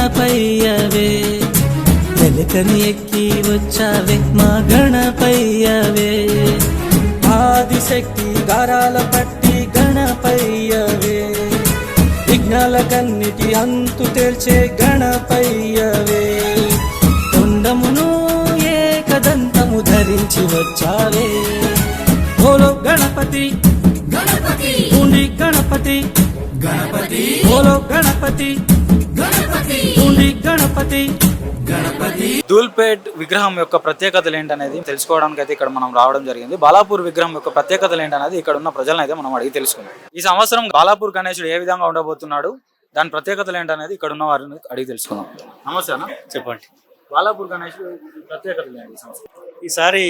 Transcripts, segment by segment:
గణపయ్యవే వెలకని ఎక్కి వచ్చావే మా గణపయ్యవే ఆదిశక్తి గారాల పట్టి గణపయ్యవే విఘ్నాల కన్నిటి అంతు తెల్చే గణపయ్యవే తొండమును ఏకదంతము ధరించి వచ్చావే బోలో గణపతి గణపతి ఉండి గణపతి గణపతి బోలో గణపతి గణపతి ఉండి గణపతి గణపతి. ధూల్పేట్ విగ్రహం యొక్క ప్రత్యేకతలు ఏంటనేది తెలుసుకోవడానికి అయితే ఇక్కడ మనం రావడం జరిగింది. బాలాపూర్ విగ్రహం యొక్క ప్రత్యేకతలు ఏంటనేది ఇక్కడ ఉన్న ప్రజలను అయితే మనం అడిగి తెలుసుకుందాం. ఈ సంవత్సరం బాలాపూర్ గణేశుడు ఏ విధంగా ఉండబోతున్నాడు, దాని ప్రత్యేకతలు ఏంటనేది ఇక్కడ ఉన్న వారిని అడిగి తెలుసుకుందాం. నమస్తే అన్న, చెప్పండి. బాలాపూర్ గణేశుడు ప్రత్యేకతలు ఏంటి ఈ సంవత్సరం? ఈసారి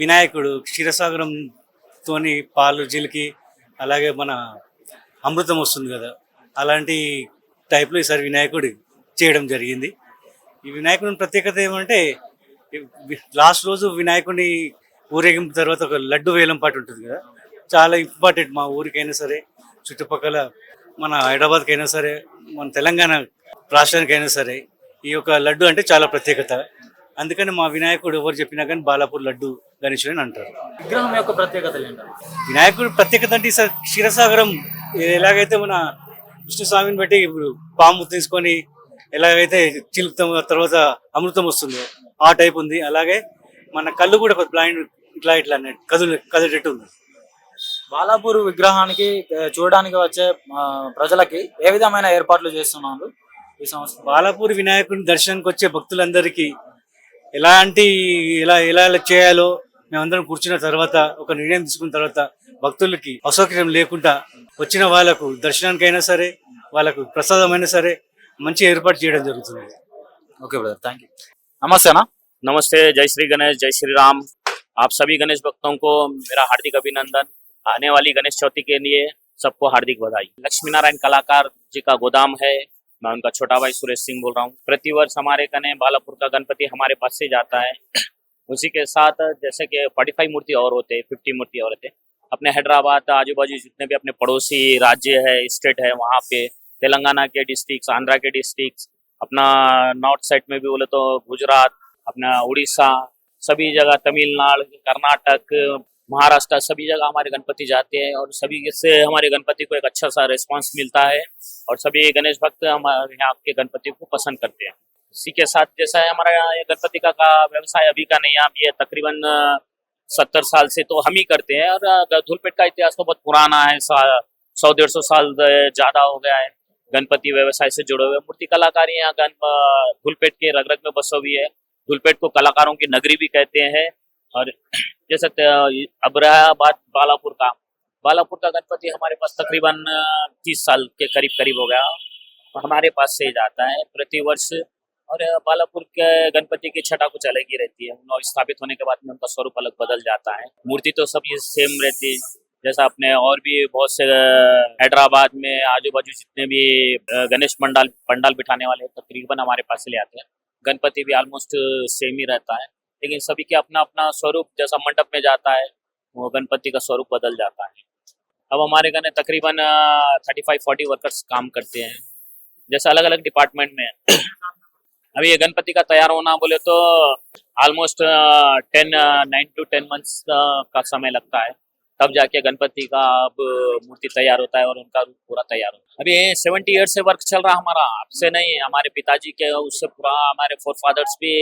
వినాయకుడు క్షీరసాగరంతోని పాలు జిలికి అలాగే మన అమృతం వస్తుంది కదా, అలాంటి టైప్లో ఈసారి వినాయకుడు చేయడం జరిగింది. ఈ వినాయకుడి ప్రత్యేకత ఏమంటే లాస్ట్ రోజు వినాయకుడిని ఊరేగింపు తర్వాత ఒక లడ్డు వేలం పాటు ఉంటుంది కదా, చాలా ఇంపార్టెంట్ మా ఊరికైనా సరే, చుట్టుపక్కల మన హైదరాబాద్కి అయినా సరే, మన తెలంగాణ రాష్ట్రానికైనా సరే ఈ యొక్క లడ్డు అంటే చాలా ప్రత్యేకత. అందుకని మా వినాయకుడు ఎవరు చెప్పినా కానీ బాలాపూర్ లడ్డు గణేశుడు అని అంటారు. విగ్రహం యొక్క ప్రత్యేకతలు ఏంటంటే వినాయకుడు ప్రత్యేకత అంటే ఈసారి క్షీరసాగరం ఎలాగైతే మన విష్ణు స్వామిని బట్టి ఇప్పుడు పాము తీసుకొని ఎలాగైతే చిలుపుతాం తర్వాత అమృతం వస్తుందో ఆ టైప్ ఉంది. అలాగే మన కళ్ళు కూడా ఒక బ్లైండ్ ఇట్లా ఇట్లా కదిలేటట్టు ఉంది. బాలాపూర్ విగ్రహానికి చూడడానికి వచ్చే ప్రజలకి ఏ విధమైన ఏర్పాట్లు చేస్తున్నారు ఈ సంవత్సరం? బాలాపూర్ వినాయకుడిని దర్శనానికి వచ్చే భక్తులందరికీ ఎలాంటి ఎలా ఎలా చేయాలో మేమందరం కూర్చున్న తర్వాత ఒక నిర్ణయం తీసుకున్న తర్వాత భక్తులకి అసౌకర్యం లేకుండా వచ్చిన వాళ్ళకు దర్శనానికైనా సరే వాళ్ళకు ప్రసాదమైనా సరే మంచి ఏర్పాటు చేయడం జరుగుతుంది. Okay brother, thank you. నమస్తే అన్న. नमस्ते, जय श्री गणेश, जय श्री राम। आप सभी गणेश भक्तों को मेरा हार्दिक अभिनंदन। आने वाली गणेश चौथी के लिए सबको हार्दिक बधाई। लक्ष्मी नारायण कलाकार जी का गोदाम है, मैं उनका छोटा भाई सुरेश सिंह बोल रहा हूँ। प्रतिवर्ष हमारे कने बालापुर का गणपति हमारे पास से जाता है। उसी के साथ जैसे कि 45 मूर्ति और होते हैं, 50 मूर्ति और होते हैं। अपने हैदराबाद आजू बाजू जितने भी अपने पड़ोसी राज्य है, स्टेट है, वहाँ पे तेलंगाना के डिस्ट्रिक्ट, आंध्रा के डिस्ट्रिक्ट, अपना नॉर्थ साइड में भी बोले तो गुजरात, अपना उड़ीसा, सभी जगह तमिलनाडु, कर्नाटक, महाराष्ट्र, सभी जगह हमारे गणपति जाते हैं और सभी से हमारे गणपति को एक अच्छा सा रिस्पांस मिलता है और सभी गणेश भक्त हमारे यहाँ के गणपति को पसंद करते हैं। इसी के साथ जैसा है हमारा ये गणपति का व्यवसाय अभी का नहीं है, अभी ये तकरीबन 70 साल से तो हम ही करते हैं और धूलपेट का इतिहास तो बहुत पुराना है, 100-150 साल ज्यादा हो गया है गणपति व्यवसाय से जुड़े हुए। मूर्ति कलाकारी यहाँ धूलपेट के रग रग में बसा हुई है। धूलपेट को कलाकारों की नगरी भी कहते हैं। और जैसे अब रहा बात बालापुर का गणपति हमारे पास तकरीबन 30 साल के करीब हो गया, हमारे पास से जाता है प्रतिवर्ष। और बालापुर के गणपति की छटा कुछ अलग ही रहती है, उन्होंने स्थापित होने के बाद में उनका स्वरूप अलग बदल जाता है। मूर्ति तो सब ये सेम रहती है, जैसा अपने और भी बहुत से हैदराबाद में आजू बाजू जितने भी गणेश पंडाल बिठाने वाले तकरीबन हमारे पास से ले आते हैं। गणपति भी ऑलमोस्ट सेम ही रहता है, लेकिन सभी के अपना अपना स्वरूप, जैसा मंडप में जाता है वो गणपति का स्वरूप बदल जाता है। अब हमारे गणे तकरीबन 35-40 वर्कर्स काम करते हैं, जैसे अलग अलग डिपार्टमेंट में। अभी ये गणपति का तैयार होना बोले तो ऑलमोस्ट 9 to 10 months का समय लगता है, तब जाके गणपति का अब मूर्ति तैयार होता है और उनका रूप पूरा तैयार होता है। अभी 70 ईयर से वर्क चल रहा हमारा, आपसे नहीं, हमारे पिताजी के उससे पूरा हमारे फोरफादर्स भी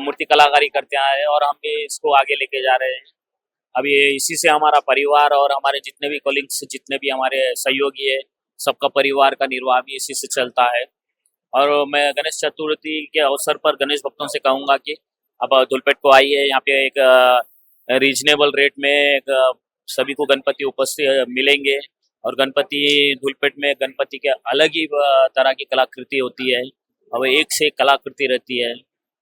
मूर्ति कलाकारी करते आए और हम भी इसको आगे लेके जा रहे हैं। अभी इसी से हमारा परिवार और हमारे जितने भी कोलिग्स, जितने भी हमारे सहयोगी है, सबका परिवार का निर्वाह भी इसी से चलता है। और मैं गणेश चतुर्थी के अवसर पर गणेश भक्तों से कहूँगा कि अब धूलपेट को आइए, यहाँ पे एक रीजनेबल रेट में एक सभी को गणपति उपस्थित मिलेंगे। और गणपति धूलपेट में गणपति के अलग ही तरह की कलाकृति होती है, अब एक से एक कलाकृति रहती है।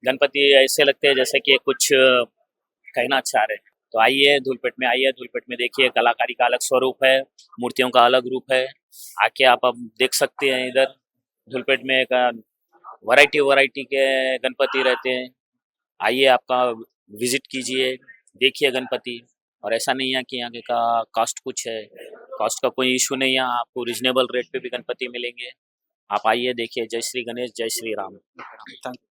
गणपति ऐसे लगते हैं जैसे कि कुछ कहना चाह रहे हैं। तो आइए धूलपेट में, आइए धूलपेट में देखिए, कलाकारी का अलग स्वरूप है, मूर्तियों का अलग रूप है। आके आप अब देख सकते हैं, इधर धूलपेट में एक वैरायटी के गणपति रहते हैं। आइए आपका विजिट कीजिए, देखिए गणपति। और ऐसा नहीं है कि यहाँ का कॉस्ट कुछ है, कॉस्ट का कोई इशू नहीं है, आपको रिजनेबल रेट पे भी गणपति मिलेंगे। आप आइए देखिए। जय श्री गणेश, जय श्री राम।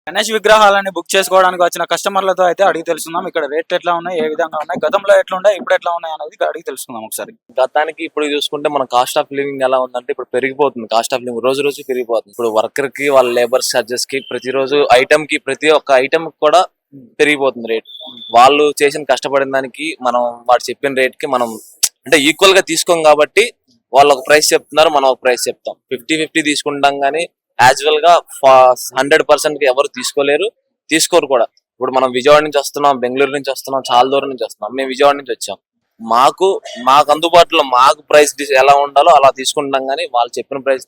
గణేష్ విగ్రహాలని బుక్ చేసుకోవడానికి వచ్చిన కస్టమర్లతో అయితే అడిగి తెలుసుకుందాం. ఇక్కడ రేట్ ఎట్లా ఉన్నాయి, ఏ విధంగా ఉన్నాయి, గతంలో ఎట్లా ఉన్నాయి, ఇప్పుడు ఎట్లా ఉన్నాయి అనేది అడిగి తెలుసుకుందాం ఒకసారి. గతానికి ఇప్పుడు చూసుకుంటే మన కాస్ట్ ఆఫ్ లివింగ్ ఎలా ఉందంటే ఇప్పుడు పెరిగిపోతుంది. కాస్ట్ ఆఫ్ లివింగ్ రోజు రోజు పెరిగిపోతుంది. ఇప్పుడు వర్కర్ కి వాళ్ళ లేబర్ చార్జెస్ కి ప్రతిరోజు ఐటమ్ కి ప్రతి ఒక్క ఐటమ్ కూడా పెరిగిపోతుంది రేట్. వాళ్ళు చేసిన కష్టపడిన దానికి మనం వాడు చెప్పిన రేట్ కి మనం అంటే ఈక్వల్ గా తీసుకోం కాబట్టి వాళ్ళు ఒక ప్రైస్ చెప్తున్నారు, మనం ఒక ప్రైస్ చెప్తాం. 50-50 తీసుకుంటాం కానీ యాజువల్ గా 100% కి ఎవరు తీసుకోరు కూడా. ఇప్పుడు మనం విజయవాడ నుంచి వస్తున్నాం, బెంగళూరు నుంచి వస్తున్నాం, చాలా దూరం నుంచి వస్తున్నాం. మేము విజయవాడ నుంచి వచ్చాం. మాకు అందుబాటులో మాకు ప్రైస్ ఎలా ఉండాలో అలా తీసుకుంటాం కానీ వాళ్ళు చెప్పిన ప్రైస్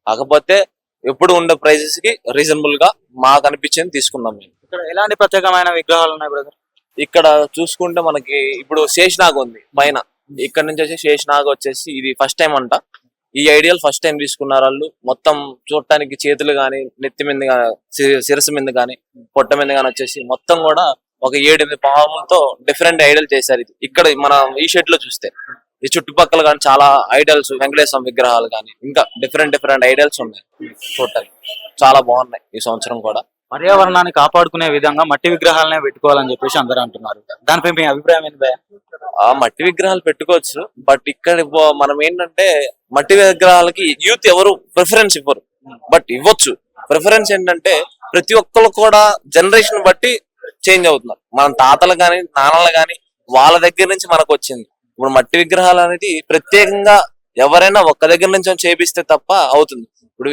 కాకపోతే ఎప్పుడు ఉండే ప్రైసెస్ కి రీజనబుల్ గా మాకు అనిపించింది తీసుకున్నాం మేము. ఇక్కడ ఎలాంటి ప్రత్యేకమైన విగ్రహాలు ఉన్నాయి బ్రదర్? ఇక్కడ చూసుకుంటే మనకి ఇప్పుడు శేషనాగ్ ఉంది పైన. ఇక్కడ నుంచి వచ్చి శేషనాగ్ వచ్చేసి ఇది ఫస్ట్ టైం అంట. ఈ ఐడియల్ ఫస్ట్ టైం తీసుకున్నారు వాళ్ళు. మొత్తం చూడటానికి చేతులు గాని, నెత్తి మీద శిరస్సు మీద గాని, పొట్ట మీద గాని వచ్చేసి మొత్తం కూడా ఒక 7-8 పాములతో డిఫరెంట్ ఐడల్ చేశారు. ఇది ఇక్కడ మన ఈ షెడ్ లో చూస్తే ఈ చుట్టుపక్కల కానీ చాలా ఐడల్స్, వెంకటేశ్వర విగ్రహాలు కానీ ఇంకా డిఫరెంట్ ఐడల్స్ ఉన్నాయి. చూడటానికి చాలా బాగున్నాయి ఈ సంవత్సరం కూడా. పర్యావరణాన్ని కాపాడుకునే విధంగా మట్టి విగ్రహాలనే పెట్టుకోవాలని చెప్పేసి అందరూ అంటున్నారు. దానిపై మీ అభిప్రాయం ఏంటి భయ్యా? ఆ మట్టి విగ్రహాలు పెట్టుకోవచ్చు, బట్ ఇక్కడ మనం ఏంటంటే మట్టి విగ్రహాలకి యూత్ ఎవరు ప్రిఫరెన్స్ ఇవ్వరు. బట్ ఇవ్వచ్చు. ప్రిఫరెన్స్ ఏంటంటే ప్రతి ఒక్కరు కూడా జనరేషన్ బట్టి చేంజ్ అవుతున్నారు. మన తాతలు గాని, నాన్నలు గాని వాళ్ళ దగ్గర నుంచి మనకు వచ్చింది. ఇప్పుడు మట్టి విగ్రహాలు అనేది ప్రత్యేకంగా ఎవరైనా ఒక్క దగ్గర నుంచి చేపిస్తే తప్ప అవుతుంది. ఇప్పుడు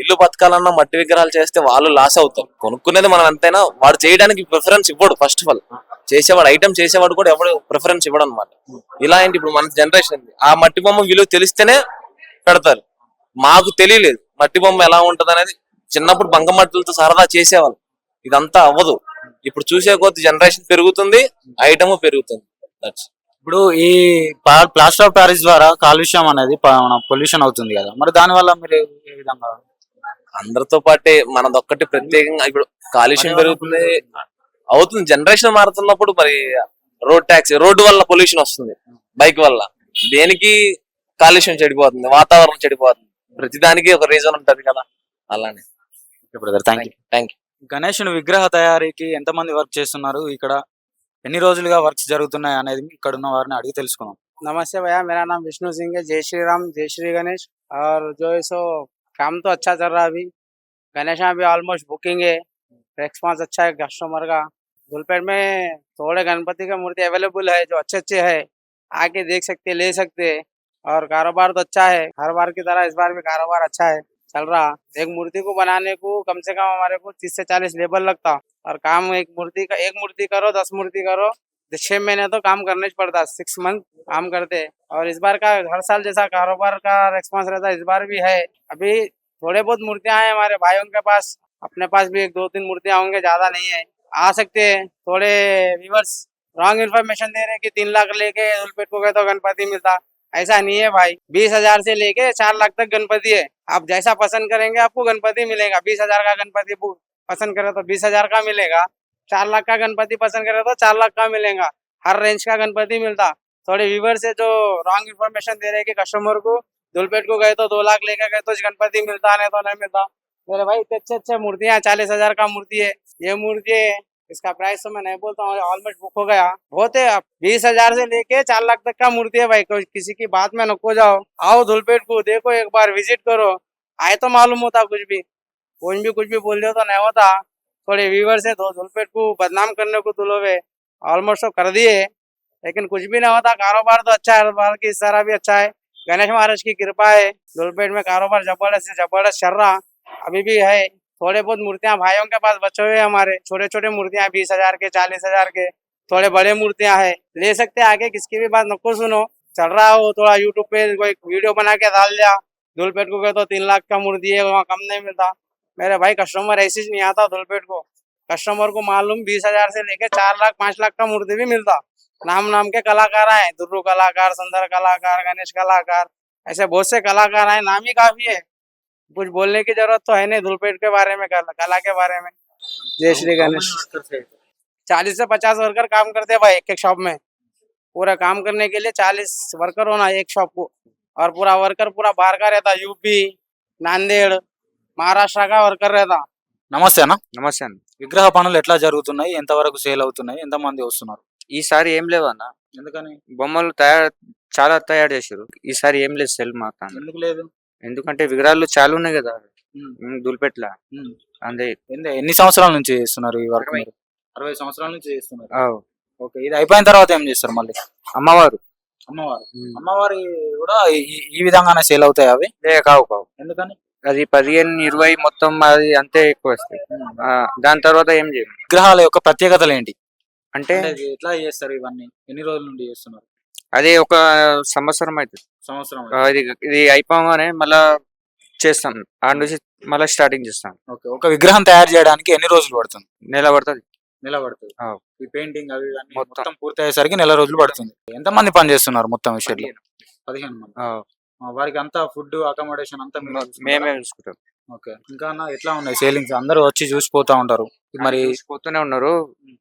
ఇల్లు బతకాలన్నా మట్టి విగ్రహాలు చేస్తే వాళ్ళు లాస్ అవుతారు. కొనుక్కునేది మనం ఎంతైనా వాడు చేయడానికి ప్రిఫరెన్స్ ఇవ్వడు. ఫస్ట్ ఆఫ్ ఆల్ చేసేవాడు, ఐటమ్ చేసేవాడు కూడా ఎవడు ప్రిఫరెన్స్ ఇవ్వడు అనమాట. ఇలా ఏంటి ఇప్పుడు మన జనరేషన్ ఆ మట్టి బొమ్మ విలువ తెలిస్తేనే పెడతారు. మాకు తెలియలేదు మట్టి బొమ్మ ఎలా ఉంటది అనేది. చిన్నప్పుడు బంకమట్టులతో సరదా చేసేవాళ్ళు. ఇదంతా అవ్వదు. ఇప్పుడు చూసే కొద్ది జనరేషన్ పెరుగుతుంది, ఐటమ్ పెరుగుతుంది. ఇప్పుడు ఈ ప్లాస్టర్ ఆఫ్ ప్యారిస్ ద్వారా కాలుష్యం అనేది పొల్యూషన్ అవుతుంది కదా, మరి దాని వల్ల మీరు ఏ విధంగా? అందరితో పాటే మనదొక్కటి ప్రత్యేకంగా ఇప్పుడు కాలుష్యం పెరుగుతుంది అవుతుంది. జనరేషన్ మారుతున్నప్పుడు మరి రోడ్డు వల్ల పొల్యూషన్ వస్తుంది, బైక్ వల్ల. దేనికి కాలుష్యం చెడిపోతుంది, వాతావరణం చెడిపోతుంది. ప్రతిదానికి ఒక రీజన్ ఉంటది కదా. అలానే బ్రదర్, థ్యాంక్ యూ. గణేషుని విగ్రహ తయారీకి ఎంతమంది వర్క్ చేస్తున్నారు, ఇక్కడ ఎన్ని రోజులుగా వర్క్స్ జరుగుతున్నాయి అనేది ఇక్కడ ఉన్న వారిని అడిగి తెలుసుకుందాం. नमस्ते भैया, मेरा नाम विष्णु सिंह है। जय श्री राम, जय श्री गणेश। और जो है सो काम तो अच्छा चल रहा है अभी। गणेश में भी ऑलमोस्ट बुकिंग है, रेस्पॉन्स अच्छा है कस्टमर का। धुलपेट में थोड़े गणपति का मूर्ति अवेलेबल है जो अच्छे है, आके देख सकते, ले सकते। और कारोबार तो अच्छा है, हर बार की तरह इस बार भी कारोबार अच्छा है, चल रहा। एक मूर्ति को बनाने को कम से कम हमारे को 30 से 40 लेबर लगता। और काम एक मूर्ति करो, 10 मूर्ति करो, 6 महीने तो काम करने पड़ता, 6 मंथ काम करते। और इस बार का हर साल जैसा कारोबार का रेस्पॉन्स रहता इस बार भी है। अभी थोड़े बहुत मूर्तियां हैं हमारे भाइयों के पास, अपने पास भी 1-2-3 मूर्तियां होंगे, ज्यादा नहीं है। आ सकते हैं। थोड़े व्यूअर्स रॉन्ग इन्फॉर्मेशन दे रहे हैं कि 3 लाख लेके धुलपेट को गए तो गणपति मिलता। ऐसा नहीं है भाई, 20,000 से लेके 4 लाख तक गणपति है। आप जैसा पसंद करेंगे आपको गणपति मिलेगा। 20,000 का गणपति पसंद करे तो 20,000 का मिलेगा, 4 लाख का गणपति पसंद करे तो 4 लाख का मिलेगा। हर रेंज का गणपति मिलता। थोड़े व्यूअर्स है जो रॉन्ग इन्फॉर्मेशन दे रहे हैं कि कस्टमर को धुलपेट को गए तो 2 लाख लेके गए तो गणपति मिलता, नहीं तो नहीं मिलता। मेरे भाई इतने अच्छे मूर्तियां, 40,000 का मूर्ति है ये मूर्ति है। इसका प्राइस तो मैं नहीं बोलता हूँ, ऑलमोस्ट बुक हो गया। बहुत है, 20,000 से लेके 4 लाख तक का मूर्ति है भाई। किसी की बात में नको जाओ, आओ धुलपेट को देखो, एक बार विजिट करो, आए तो मालूम होता। कुछ भी कुछ भी बोल दो तो नहीं होता। थोड़े व्यूअर्स है तो धुलपेट को बदनाम करने को तुलोवे ऑलमोस्ट तो कर दिए, लेकिन कुछ भी नहीं होता। कारोबार तो अच्छा है, बार की इस तरह भी अच्छा है। गणेश महाराज की कृपा है, धुलपेट में कारोबार जबरदस्त से जबरदस्त चल रहा अभी भी है। थोड़े बहुत मूर्तियां भाइयों के पास बचे हुए हमारे, छोटे छोटे मूर्तियां 20,000 के, 40,000 के। थोड़े बड़े मूर्तियां है, ले सकते आगे, किसकी भी बात नको सुनो। चल रहा हो थोड़ा यूट्यूब पे कोई वीडियो बना के डाल दिया, धुलपेट को गए तो 3 लाख का मूर्ति है, वहाँ कम नहीं मिलता। मेरे भाई कस्टमर ऐसे नहीं आता धुलपेट को। कस्टमर को मालूम 20,000 से लेके 4 लाख 5 लाख का मूर्ति भी मिलता। नाम के कलाकार आए, दुर्रू कलाकार, सुंदर कलाकार, गणेश कलाकार, ऐसे बहुत से कलाकार आए, नाम ही काफी है। कुछ बोलने की जरूरत तो है नहीं धुलपेट के बारे में, कला के बारे में। जय श्री गणेश। 40 से 50 वर्कर काम करते हैं भाई एक शॉप में। पूरा काम करने के लिए 40 वर्कर होना एक शॉप को, और पूरा वर्कर पूरा बाहर का रहता, यूपी, नांदेड़, महाराष्ट्र का वर्कर रहता। నమస్తే అన్న. నమస్తే అన్న. విగ్రహ పనులు ఎట్లా జరుగుతున్నాయి, ఎంతవరకు సేల్ అవుతున్నాయి, ఎంతమంది వస్తున్నారు? ఈసారి ఏం లేవు అన్న. ఎందుకని? బొమ్మలు చాలా తయారు చేశారు. ఈసారి ఏం లేదు సెల్ మాత్రం. ఎందుకు లేదు? ఎందుకంటే విగ్రహాలు చాలా ఉన్నాయి కదా ఉమ్, దులిపెట్ల. ఉమ్. అందే ఎన్ని సంవత్సరాల నుంచి చేస్తున్నారు ఈ వర్క్? 60. మీరు 60 సంవత్సరాల నుంచి చేస్తున్నారు. ఆవ్. ఓకే, ఇది అయిపోయిన తర్వాత ఏం చేస్తారు మళ్ళీ? అమ్మవారు అమ్మవారు అమ్మవారి కూడా ఈ విధంగానే సేల్ అవుతాయి అవి? కావు కావు. ఎందుకని? అది 15, 20 మొత్తం అది అంతే ఎక్కువ వస్తాయి. దాని తర్వాత ఏం చేయం. విగ్రహాల యొక్క ప్రత్యేకతలు ఏంటి? అంటే అంటే ఇది ఎట్లా చేస్తారు ఇవన్నీ? ఎన్ని రోజుల నుండి చేస్తున్నారు? అది ఒక సంవత్సరం అవుతుంది. సంవత్సరం. ఇది అయిపోగానే మళ్ళా చేస్తాం. ఆ నుంచి మళ్ళీ స్టార్టింగ్ చేస్తాం. ఓకే, ఒక విగ్రహం తయారు చేయడానికి ఎన్ని రోజులు పడుతుంది? నెల పడుతుంది. నెల పడుతుంది. ఆవ్. ఈ పెయింటింగ్ అవి ఇవన్నీ మొత్తం. మొత్తం పూర్తి అయ్యేసరికి నెల రోజులు పడుతుంది. ఎంతమంది పని చేస్తున్నారు మొత్తం ఈ షెడ్ లో? 15 మంది. వారికి అంతా ఫుడ్, అకామిడేషన్ అంతా మీరే చూసుకుంటారా? మేమే చూసుకుంటాం. ఓకే, ఇంకా అన్న ఎట్లా ఉన్నాయి సేలింగ్స్? అందరూ వచ్చి చూసిపోతా ఉంటారు, మరి పోతూనే ఉన్నారు,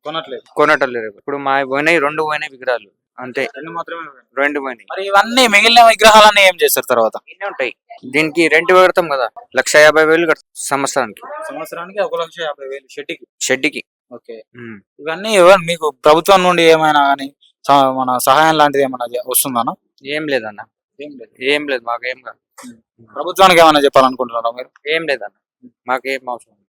కొనట్లేదు. కొనటలేరు. ఇప్పుడు మా పోయినాయి 2 పోయినాయి విగ్రహాలు అంతే. 2 మాత్రమే. 2 పోయినాయి. మరి ఇవన్నీ మిగిలిన విగ్రహాలన్నీ ఏం చేస్తారు తర్వాత? ఇన్ని ఉంటాయి. దీనికి రెంట్ కడతాం కదా, 1,50,000 కడతాం సంవత్సరానికి. సంవత్సరానికి 1,50,000 షెడ్కి. షెడ్కి. ఓకే, ఇవన్నీ మీకు ప్రభుత్వం నుండి ఏమైనా కానీ మన సహాయం లాంటిది ఏమైనా వస్తుందన్నా? ఏం లేదన్న. ఏం లేదు. ఏం లేదు మాకేం కాదు. ప్రభుత్వానికి ఏమైనా చెప్పాలనుకుంటున్నారా మీరు? ఏం లేదన్న, మాకేం అవసరం లేదు.